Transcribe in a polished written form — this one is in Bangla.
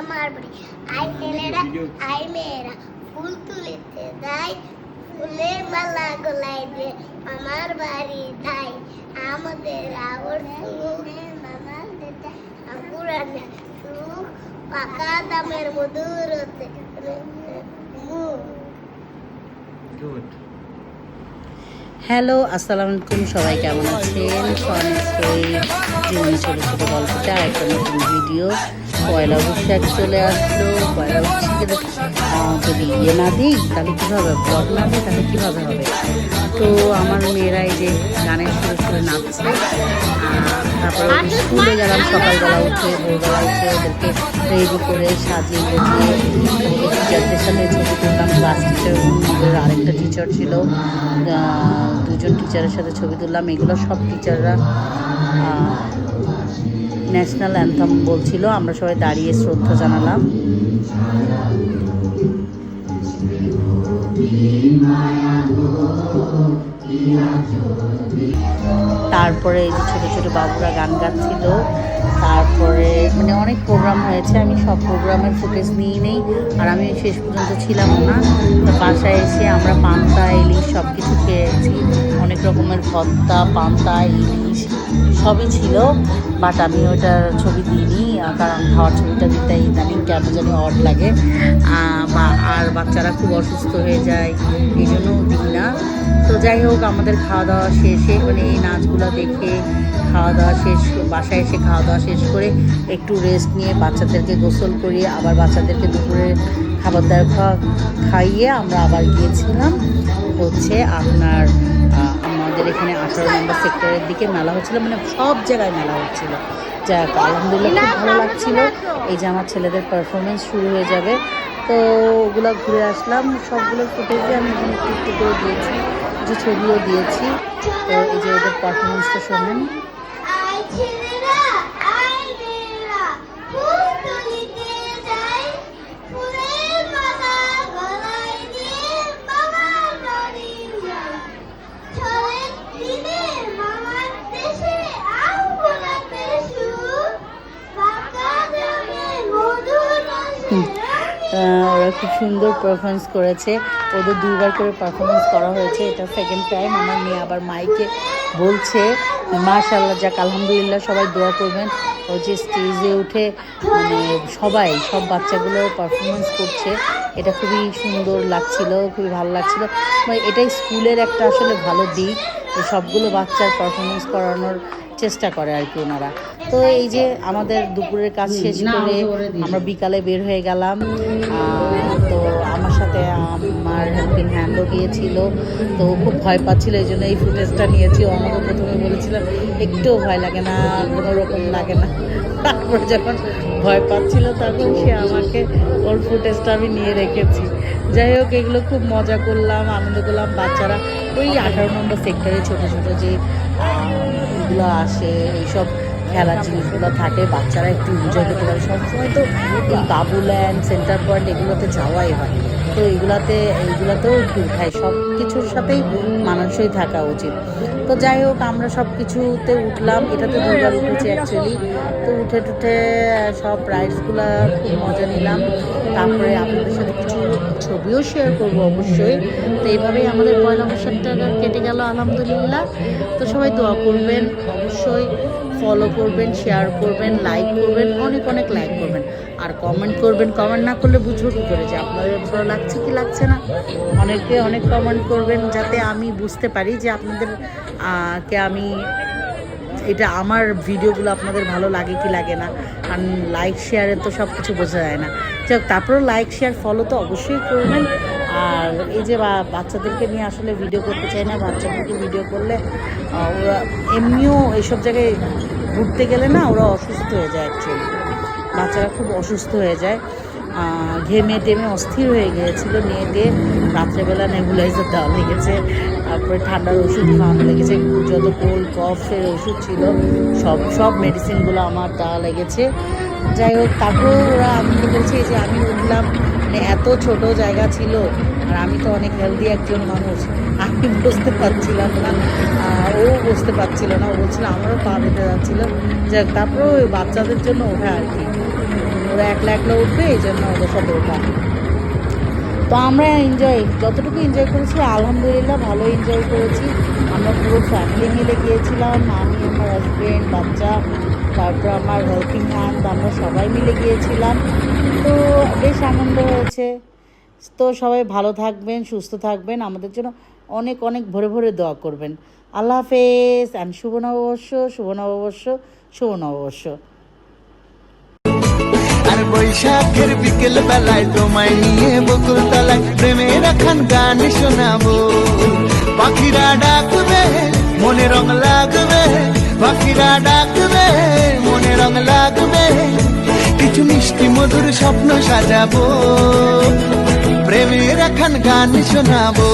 আমার বাড়ি আই ছেলেরা আই মেয়েরা ফুল তুলিতে যাই ফুলের মালা গলায় দিয়ে আমার বাড়ি যাই আমাদের আবর মামা দিতে পুরানা সুখ পাকা দামের মধুর হ্যালো, আসসালামু আলাইকুম। সবাই কেমন আছেন? জীবনে ছোটো ছোটো গল্পটা একটা নতুন ভিডিও। পয়লা বৈশাখ চলে আসলো। পয়লা বৈশাখে যদি না দিই তাহলে কীভাবে, ব্লগ না দিই তাহলে কীভাবে হবে? তো আমার মেয়েরা এই যে গানের সুরে সুরে নাচছে। তারপরে স্কুলে গেলাম সকালবেলা উঠে, ভোরবেলা উঠে ওদেরকে রেডি করে সাজিয়ে গুছিয়ে টিচারদের সাথে ছবি তুললাম। ক্লাস টিচার, আরেকটা টিচার ছিল, দুজন টিচারের সাথে ছবি তুললাম। এগুলো সব টিচাররা ন্যাশনাল অ্যান্থম বলছিল, আমরা সবাই দাঁড়িয়ে শ্রদ্ধা জানালাম। তারপরে এই যে ছোটো ছোটো বাবুরা গান গাচ্ছিল। তারপরে মানে অনেক প্রোগ্রাম হয়েছে, আমি সব প্রোগ্রামের ফুটেজ নিয়ে নেই, আর আমি শেষ পর্যন্ত ছিলাম না। তো বাসায় এসে আমরা পান্তা ইলিশ সব কিছু খেয়েছি, অনেক রকমের ভর্তা, পান্তা ইলিশ সবই ছিল। বাট আমি ওইটার ছবি দিইনি, কারণ খাওয়ার ছবিটা দিতে ইদানিং কেন জানি অড লাগে, আর বাচ্চারা খুব অসুস্থ হয়ে যায়, এই জন্যও দিই না। তো যাই হোক, আমাদের খাওয়া দাওয়া শেষে মানে এই নাচগুলো দেখে খাওয়া দাওয়া শেষ, বাসায় এসে খাওয়া দাওয়া শেষ করে একটু রেস্ট নিয়ে বাচ্চাদেরকে গোসল করিয়ে আবার বাচ্চাদেরকে দুপুরে খাবার দাবার খাইয়ে আমরা আবার গিয়েছিলাম হচ্ছে আপনার আমাদের এখানে 18 নম্বর সেক্টরের দিকে মেলা হচ্ছিল, মানে সব জায়গায় মেলা হচ্ছিল। যাক, আলহামদুলিল্লাহ খুব ভালো লাগছিলো। এই যে আমার ছেলেদের পারফরমেন্স শুরু হয়ে যাবে, তো ওগুলো ঘুরে আসলাম। সবগুলো ফুটেজে আমি এখানে একটু করে দিয়েছি, কিছু ছবিও দিয়েছি। তো এই যে ওদের পারফরমেন্সটা শোনেন। ওরা খুব সুন্দর পারফরমেন্স করেছে, ওদের দুইবার করে পারফরমেন্স করা হয়েছে, এটা সেকেন্ড টাইম। আমার মেয়ে আবার মাইকে বলছে মাশাআল্লাহ, যাক আলহামদুলিল্লাহ, সবাই দোয়া করবেন। ও যে স্টেজে উঠে মানে সব বাচ্চাগুলো পারফরমেন্স করছে, এটা খুবই সুন্দর লাগছিল, খুবই ভালো লাগছিল। এটাই স্কুলের একটা আসলে ভালো দিক, সবগুলো বাচ্চার পারফরমেন্স করানোর চেষ্টা করে আর কি ওনারা। তো এই যে আমাদের দুপুরের কাজ শেষ করে আমরা বিকালে বের হয়ে গেলাম। তো আমার সাথে আমার হেল্পিং হ্যান্ডও গিয়েছিল, তো খুব ভয় পাচ্ছিল, এই জন্য এই ফুটেজটা নিয়েছি। ও আমাকে প্রথমে বলেছিলাম একটুও ভয় লাগে না, কোনো রকম লাগে না। তারপর যখন ভয় পাচ্ছিল তখন সে আমাকে ওর ফুটেজটা আমি নিয়ে রেখেছি। যাই হোক, এগুলো খুব মজা করলাম, আনন্দ করলাম। বাচ্চারা ওই 18 নম্বর সেক্টরে ছোটো ছোটো যে এগুলো আসে, এইসব খেলার জিনিসগুলো থাকে, বাচ্চারা একটু এনজয় করতে পারে। সবসময় তো এই বাবুল্যান্ড, সেন্টার পয়েন্ট এগুলোতে যাওয়াই হয়, তো এইগুলোতেও একটু উঠায়। সব কিছুর সাথেই মানুষই থাকা উচিত। তো যাই হোক, আমরা সব কিছুতে উঠলাম, এটাতে দুবার উঠেছি অ্যাকচুয়ালি। তো উঠে টুঠে সব রাইডসগুলো খুব মজা নিলাম। তারপরে আপনাদের সাথে কিছু ছবিও শেয়ার করবো অবশ্যই। তো এইভাবেই আমাদের পয়লা বৈশাখটা কেটে গেল আলহামদুলিল্লাহ। তো সবাই দোয়া করবেন, অবশ্যই ফলো করবেন, শেয়ার করবেন, লাইক করবেন, অনেক অনেক লাইক করবেন, আর কমেন্ট করবেন। কমেন্ট না করলে বুঝবো কী করে যে আপনাদের ভালো লাগছে কি লাগছে না? অনেকে অনেক কমেন্ট করবেন, যাতে আমি বুঝতে পারি যে আপনাদের কে আমি এটা আমার ভিডিওগুলো আপনাদের ভালো লাগে কি লাগে না। আর লাইক শেয়ারে তো সব কিছু বোঝা যায় না। যাক, তারপরেও লাইক শেয়ার ফলো তো অবশ্যই করবেন। আর এই যে বাচ্চাদেরকে নিয়ে আসলে ভিডিও করতে চাই না, বাচ্চাদেরকে ভিডিও করলে ওরা এমনিও এইসব জায়গায় ঘুরতে গেলে না ওরা অসুস্থ হয়ে যায়। অ্যাকচুয়ালি বাচ্চারা খুব অসুস্থ হয়ে যায়, ঘেমে টেমে অস্থির হয়ে গিয়েছিল। মেয়েকে রাত্রেবেলা নেবুলাইজার দেওয়া লেগেছে, তারপরে ঠান্ডার ওষুধ খাওয়ানো লেগেছে, যত কোল্ড কফের ওষুধ ছিল সব মেডিসিনগুলো আমার দেওয়া লেগেছে। যাই হোক, তারপরেও ওরা আমাকে বলছে যে আমি উঠলাম, মানে এত ছোট জায়গা ছিল, আর আমি তো অনেক হেলদি একজন মানুষ, আমি বুঝতে পারছিলাম না, ও বুঝতে পারছিল না। ও বলছিল আমারও পা বেঁধে যাচ্ছিলো। যাক, তারপরেও ওই বাচ্চাদের জন্য ওঠা আর কি, ওরা একলা একলা উঠবে, এই জন্য ওদের সাথে ওঠা। তো আমরা যতটুকু এনজয় করেছি আলহামদুলিল্লাহ ভালো এনজয় করেছি। আমরা পুরো ফ্যামিলি মিলে গিয়েছিলাম, আমি, আমার হাজব্যান্ড, বাচ্চা, তারপর আমার হেল্পিং হ্যান্ড, আমরা সবাই মিলে গিয়েছিলাম। তো বেশ আনন্দ হয়েছে। তো সবাই ভালো থাকবেন, সুস্থ থাকবেন, আমাদের জন্য অনেক অনেক ভরে ভরে দোয়া করবেন। আল্লাহ হাফেজ অ্যান্ড শুভ নববর্ষ, শুভ নববর্ষ, শুভ নববর্ষ। আর বৈশাখের বিকেল বেলায় তোমায় নিয়ে বকুল তলায় প্রেমের এখন গান শোনাবো। পাখিরা ডাকবে মনে রং লাগবে, পাখিরা ডাকবে মনে রং লাগবে, কিছু মিষ্টি মধুর স্বপ্ন সাজাবো, প্রেমের এখন গান শোনাবো।